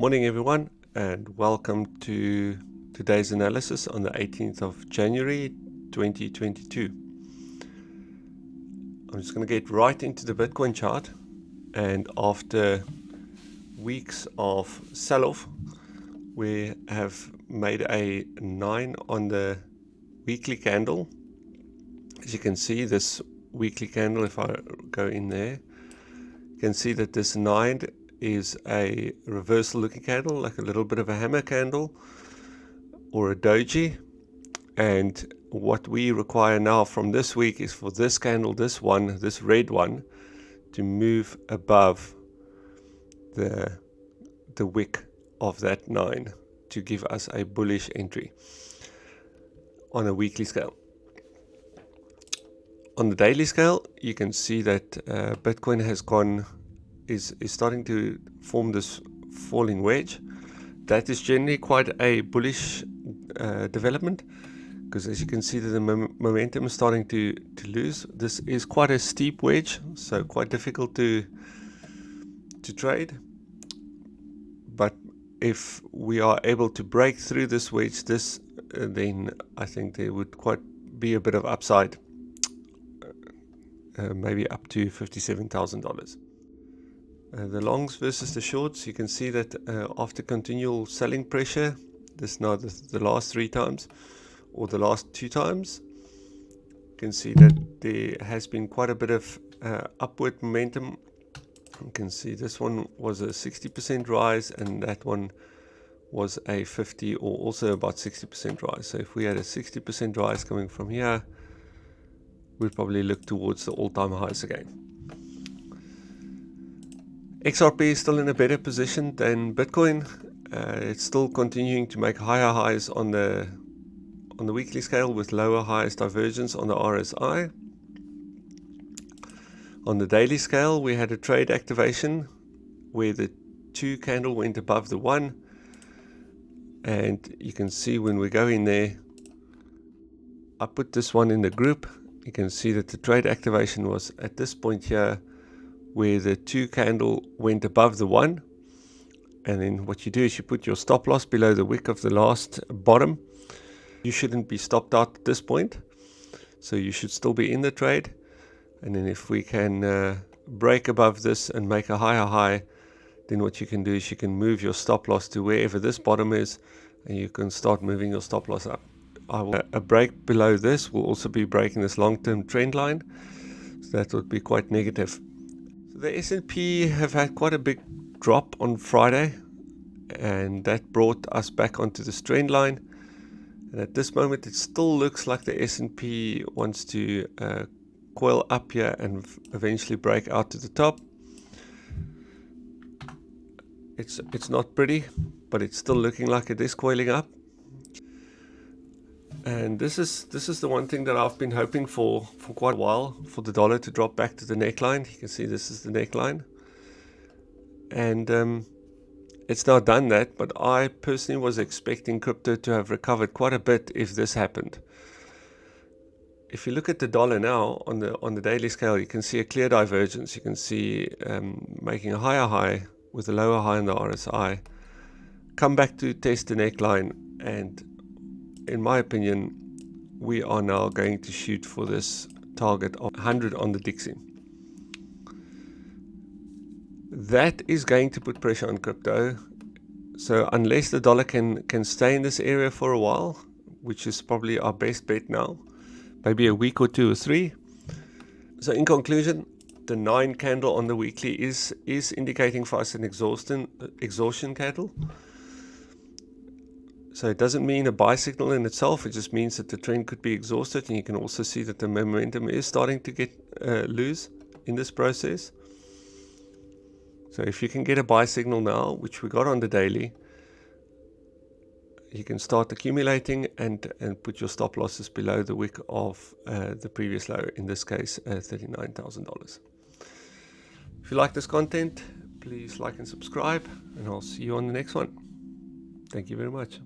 Morning everyone, and welcome to today's analysis on the 18th of January 2022. I'm just going to get right into the Bitcoin chart, and after weeks of sell-off we have made a 9 on the weekly candle. As you can see, this weekly candle, if I go in there, you can see that this 9 is a reversal looking candle, like a little bit of a hammer candle or a doji. And what we require now from this week is for this candle, this red one, to move above the wick of that 9 to give us a bullish entry on a weekly scale. On the daily scale, you can see that Bitcoin is starting to form this falling wedge. That is generally quite a bullish development, because as you can see that the momentum is starting to lose. This is quite a steep wedge, so quite difficult to trade. But if we are able to break through this wedge, then I think there would quite be a bit of upside, maybe up to $57,000. The longs versus the shorts, you can see that after continual selling pressure, this now the last 3 times or the last 2 times, you can see that there has been quite a bit of upward momentum. You can see this one was a 60% rise, and that one was a 50 or also about 60% rise. So if we had a 60% rise coming from here, we'd probably look towards the all-time highs again. XRP is still in a better position than Bitcoin. It's still continuing to make higher highs on the weekly scale with lower highs divergence on the RSI. On the daily scale, we had a trade activation where the 2 candle went above the 1, and you can see when we go in there, I put this one in the group. You can see that the trade activation was at this point here, where the 2 candle went above the 1, and then what you do is you put your stop loss below the wick of the last bottom. You shouldn't be stopped out at this point, so you should still be in the trade. And then if we can break above this and make a higher high, then what you can do is you can move your stop loss to wherever this bottom is, and you can start moving your stop loss up. A break below this will also be breaking this long-term trend line, so that would be quite negative. The S&P have had quite a big drop on Friday, and that brought us back onto this trend line. And at this moment, it still looks like the S&P wants to coil up here and eventually break out to the top. It's not pretty, but it's still looking like it is coiling up. And this is the one thing that I've been hoping for quite a while, for the dollar to drop back to the neckline. You can see this is the neckline, and it's now done that. But I personally was expecting crypto to have recovered quite a bit if this happened. If you look at the dollar now on the daily scale, you can see a clear divergence. You can see making a higher high with a lower high in the RSI, come back to test the neckline, and in my opinion, we are now going to shoot for this target of 100 on the Dixie. That is going to put pressure on crypto. So unless the dollar can stay in this area for a while, which is probably our best bet now, maybe a week or 2 or 3. So in conclusion, the 9 candle on the weekly is indicating for us an exhaustion candle. So it doesn't mean a buy signal in itself, it just means that the trend could be exhausted, and you can also see that the momentum is starting to get loose in this process. So if you can get a buy signal now, which we got on the daily, you can start accumulating and put your stop losses below the wick of the previous low, in this case $39,000. If you like this content, please like and subscribe, and I'll see you on the next one. Thank you very much.